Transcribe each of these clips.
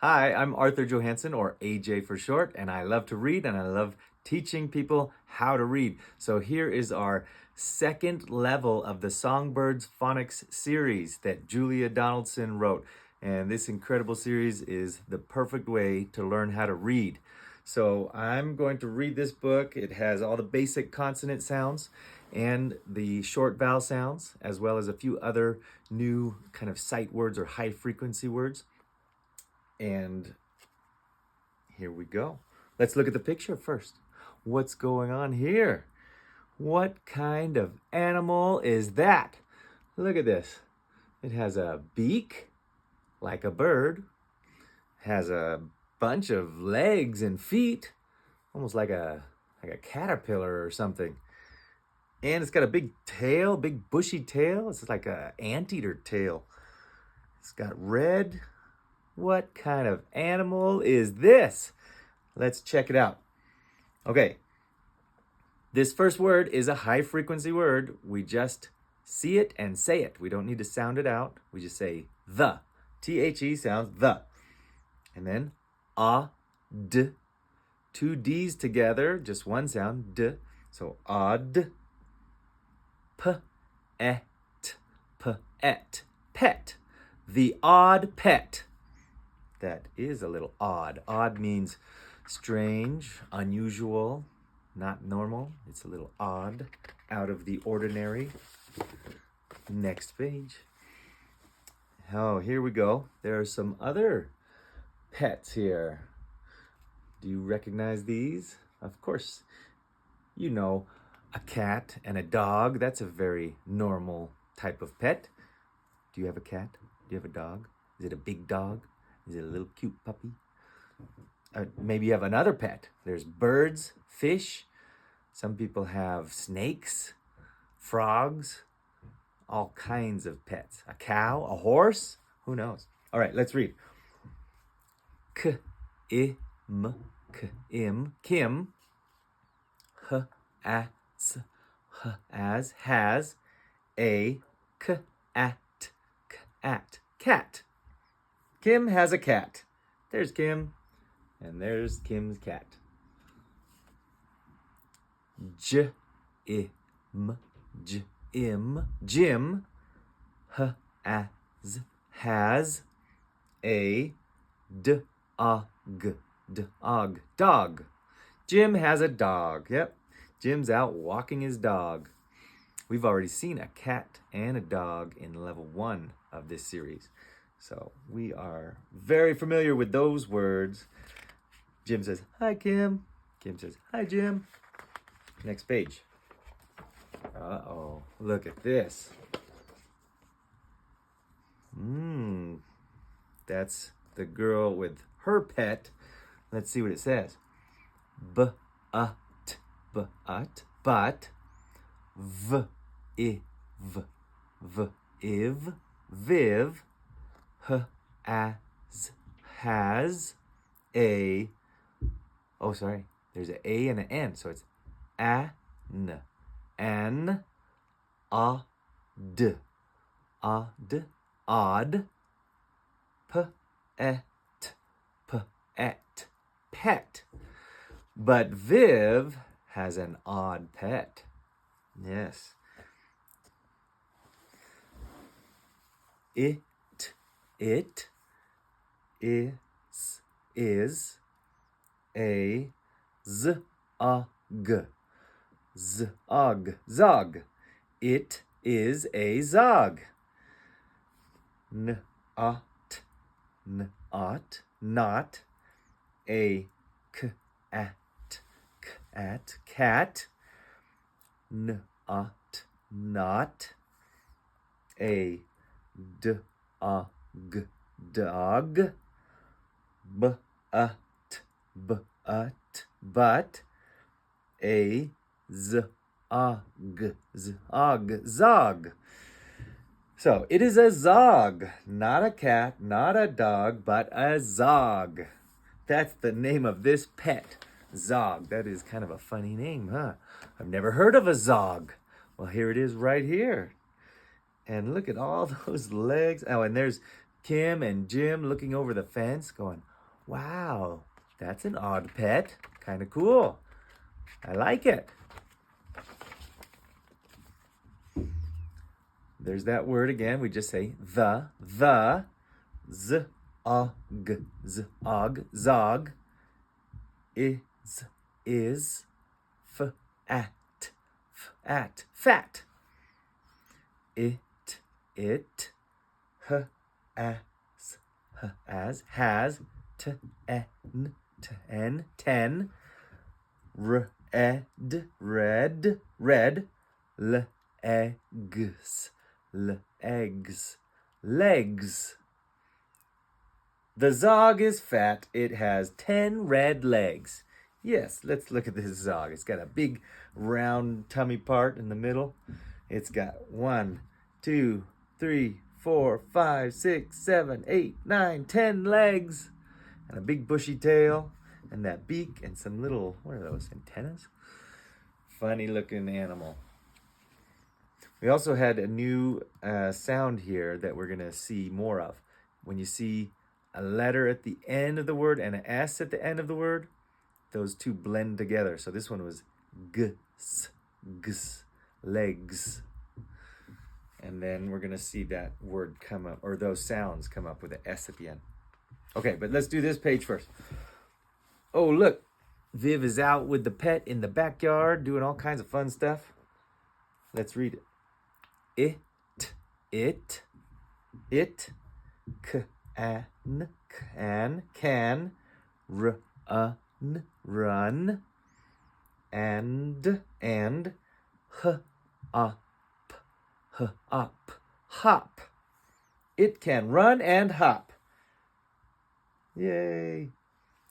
Hi, I'm Arthur Johansson, or AJ for short, and I love to read and I love teaching people how to read. So here is our second level of the Songbirds Phonics series that Julia Donaldson wrote. And this incredible series is the perfect way to learn how to read. So I'm going to read this book. It has all the basic consonant sounds and the short vowel sounds, as well as a few other new kind of sight words or high frequency words. And here we go. Let's look at the picture first. What's going on here? What kind of animal is that? Look at this. It has a beak, like a bird. Has a bunch of legs and feet, almost like a caterpillar or something. And it's got a big tail, big bushy tail. It's like an anteater tail. It's got red. What kind of animal is this? Let's check it out. Okay, this first word is a high frequency word. We just see it and say it. We don't need to sound it out. We just say the. T-H-E sounds the. And then d. Two D's together, just one sound, d. So odd. P-et. P-et. Pet. The odd pet. That is a little odd. Odd means strange, unusual, not normal. It's a little odd, out of the ordinary. Next page. Oh, here we go. There are some other pets here. Do you recognize these? Of course. You know, a cat and a dog. That's a very normal type of pet. Do you have a cat? Do you have a dog? Is it a big dog? Is it a little cute puppy? Maybe you have another pet. There's birds, fish. Some people have snakes, frogs, all kinds of pets. A cow, a horse. Who knows? All right, let's read. Kim, Kim. As, has. A, cat. Kim has a cat. There's Kim, and there's Kim's cat. Jim, Jim, has a dog. Jim has a dog. Yep, Jim's out walking his dog. We've already seen a cat and a dog in level 1 of this series. So we are very familiar with those words. Jim says, hi, Kim. Kim says, hi, Jim. Next page. Uh-oh, look at this. That's the girl with her pet. Let's see what it says. But, viv, has a, oh sorry, there's an A and an N, so it's an, odd, pet. But Viv has an odd pet. Yes. It is a zog. It is a zog. Not a cat. Not a dog. But a zog. So it is a zog, not a cat, not a dog, but a zog. That's the name of this pet, zog. That is kind of a funny name, huh? I've never heard of a zog. Well, here it is right here. And look at all those legs. Oh, and there's Kim and Jim looking over the fence going, Wow, that's an odd pet. Kind of cool. I like it. There's that word again. We just say the, z, og, zog, is, at, fat. It, as, has, ten, red, legs. The zog is fat. It has 10 red legs. Yes, let's look at this zog. It's got a big round tummy part in the middle. It's got 1, 2, 3, 4, 5, 6, 7, 8, 9, 10 legs. And a big bushy tail. And that beak and some little, what are those, antennas? Funny looking animal. We also had a new sound here that we're going to see more of. When you see a letter at the end of the word and an S at the end of the word, those two blend together. So this one was gs, legs. And then we're going to see that word come up, or those sounds come up with an S at the end. Okay, but let's do this page first. Oh, look. Viv is out with the pet in the backyard doing all kinds of fun stuff. Let's read it. It, can, run, and, hop. It can run and hop. Yay.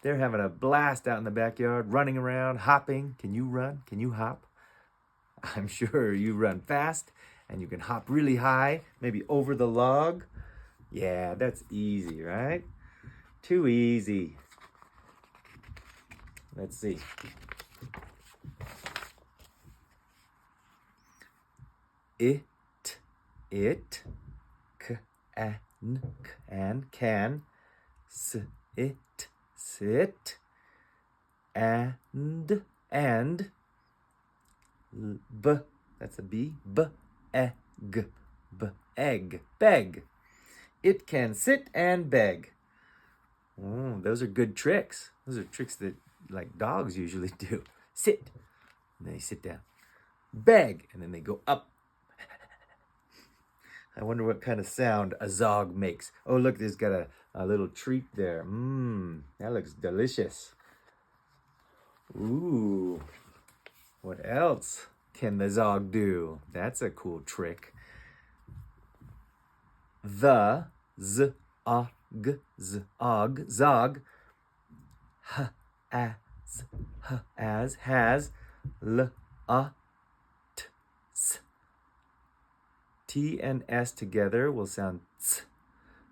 They're having a blast out in the backyard, running around, hopping. Can you run? Can you hop? I'm sure you run fast and you can hop really high, maybe over the log. Yeah, that's easy, right? Too easy. Let's see. It, can, sit, and, that's a B, egg, beg. It can sit and beg. Those are good tricks. Those are tricks that like dogs usually do. Sit, and then they sit down. Beg, and then they go up. I wonder what kind of sound a zog makes. Oh, look, there's got a little treat there. That looks delicious. Ooh, what else can the zog do? That's a cool trick. The, zog, zog, as, has, T and S together will sound ts.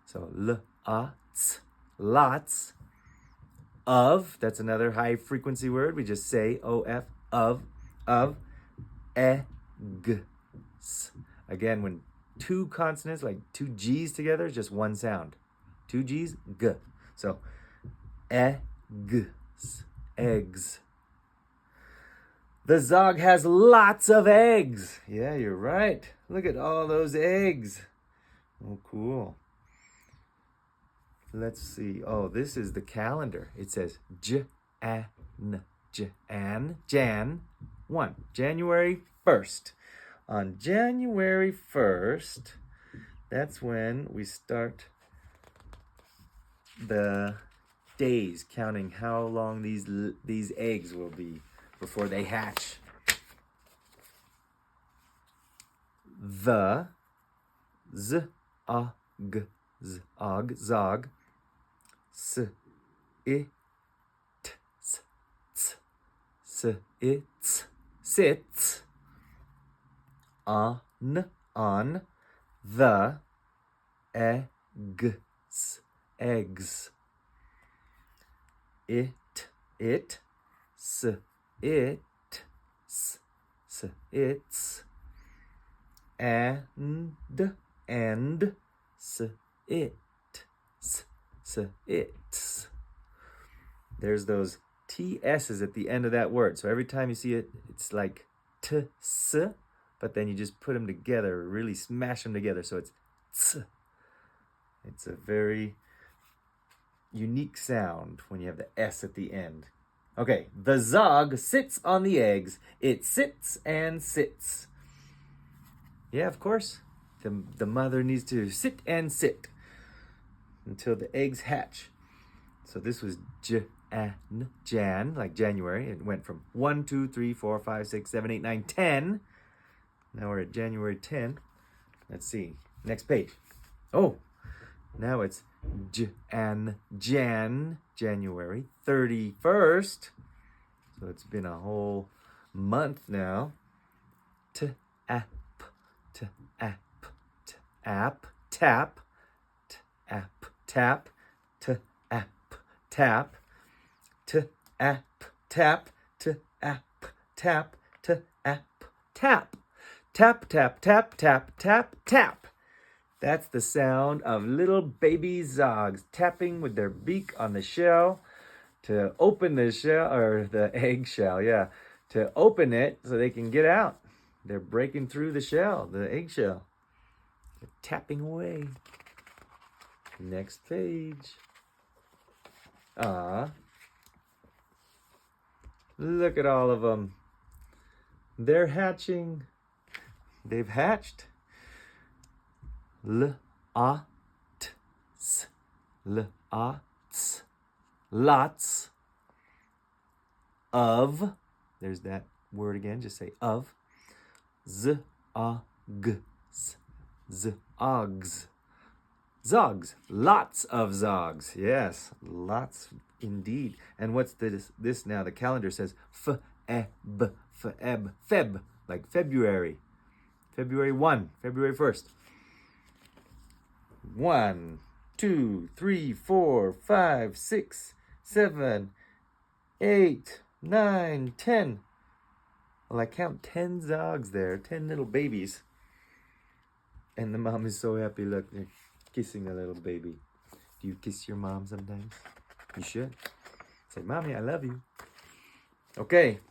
So ts, lots. Of, that's another high frequency word. We just say of, eggs. Again, when two consonants, like two G's together, just one sound. Two G's, g. So eggs. The zog has lots of eggs. Yeah, you're right. Look at all those eggs. Oh, cool. Let's see. Oh, this is the calendar. It says Jan 1, January 1st. On January 1st, that's when we start the days, counting how long these eggs will be before they hatch. The, zog, zog, sits, on, the, eggs. It, its, and, its. there's those TS's at the end of that word. So every time you see it, it's like T-S, but then you just put them together, really smash them together. So it's ts. It's a very unique sound when you have the S at the end. Okay, the zog sits on the eggs. It sits and sits. Yeah, of course. The mother needs to sit and sit until the eggs hatch. So this was Jan, like January. It went from 1, 2, 3, 4, 5, 6, 7, 8, 9, 10. Now we're at January 10. Let's see. Next page. Oh, now it's January 31st. So it's been a whole month now. Tap, tap, tap, tap, tap, tap, tap, tap, tap, tap, tap, tap, tap, tap, tap, tap, tap. That's the sound of little baby zogs tapping with their beak on the shell to open the shell, or the egg shell, yeah, to open it so they can get out. They're breaking through the shell, the eggshell. They're tapping away. Next page. Look at all of them. They're hatching. They've hatched. L-a-t-s. L-a-t-s. Lots of. There's that word again. Just say of. Z-a-g-s. Z-ogs. Zogs. Lots of zogs. Yes, lots indeed. And what's this now? The calendar says F-E-B. F-E-B. Feb. Like February. February 1. February 1st. 1, 2, 3, 4, 5, 6, 7, 8, 9, 10. Well, I count 10 zogs there. 10 little babies. And the mom is so happy. Look, they're kissing a little baby. Do you kiss your mom sometimes? You should. Say, Mommy, I love you. Okay.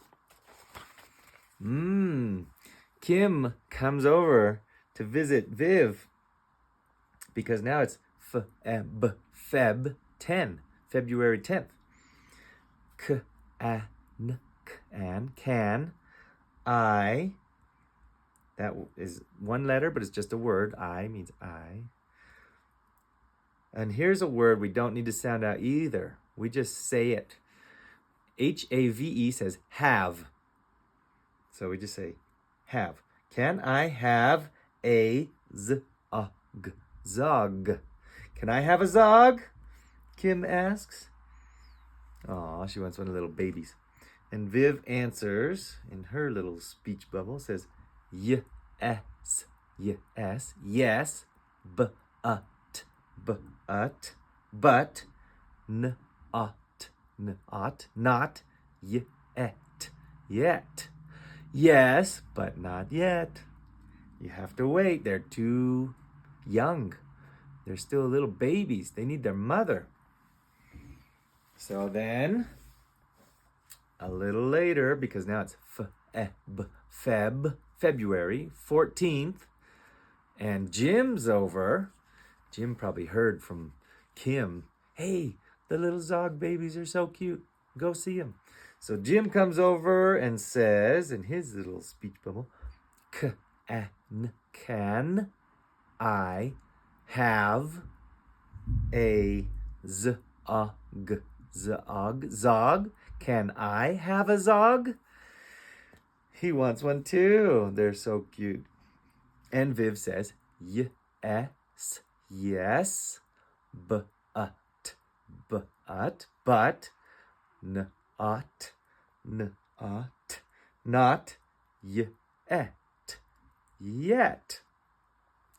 Kim comes over to visit Viv because now it's Feb 10, February 10th. Can I. That is one letter, but it's just a word. I means I. And here's a word we don't need to sound out either. We just say it. H-A-V-E says have. So we just say have. Can I have a zog? Zog. Can I have a zog? Kim asks. Aw, she wants one of the little babies. And Viv answers in her little speech bubble, says yes, yes, yes, but, not, yet. Yes, but not yet. You have to wait. They're too young. They're still little babies. They need their mother. So then, a little later, because now it's February 14th, and Jim's over. Jim probably heard from Kim, hey, the little zog babies are so cute. Go see them. So Jim comes over and says, in his little speech bubble, can I have a zog? Zog? Can I have a zog? He wants one too. They're so cute. And Viv says, yes, yes, but, not yet.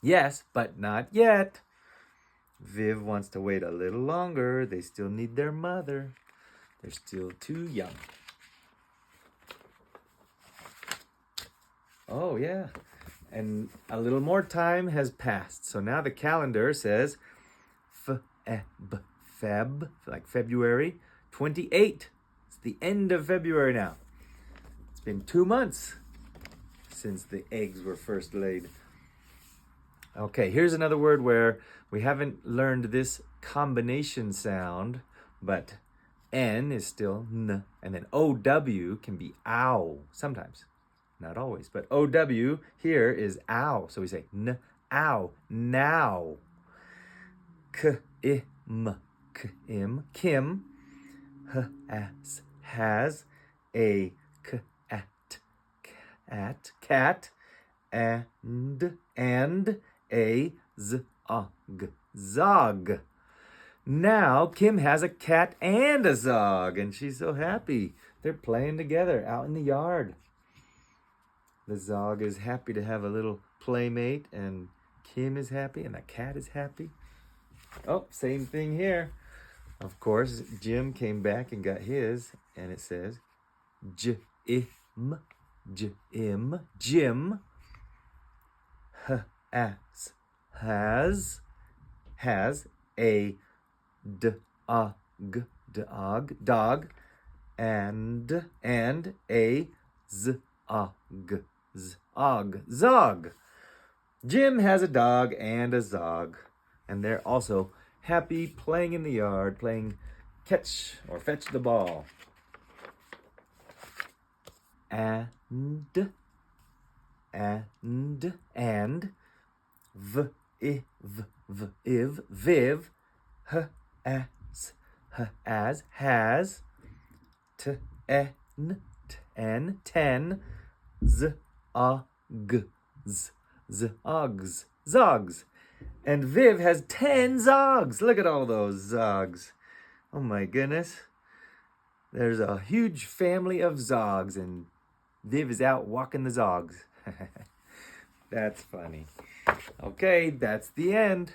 Yes, but not yet. Viv wants to wait a little longer. They still need their mother. They're still too young. Oh, yeah. And a little more time has passed. So now the calendar says Feb, like February 28. It's the end of February now. It's been 2 months since the eggs were first laid. Okay, here's another word where we haven't learned this combination sound, but N is still N, and then OW can be ow sometimes. Not always, but OW here is ow. So we say N, ow, now. K-im, Kim. H-as, has. A, cat. And, a, zog. Now, Kim has a cat and a zog, and she's so happy. They're playing together out in the yard. The zog is happy to have a little playmate, and Kim is happy, and the cat is happy. Oh, same thing here. Of course, Jim came back and got his, and it says Jim. Has a dog, and a zog. Jim has a dog and a zog, and they're also happy playing in the yard, playing catch or fetch the ball. And viv, has, ten, zogs. And Viv has 10 zogs. Look at all those zogs. Oh my goodness. There's a huge family of zogs, and Viv is out walking the zogs. That's funny. Okay, that's the end.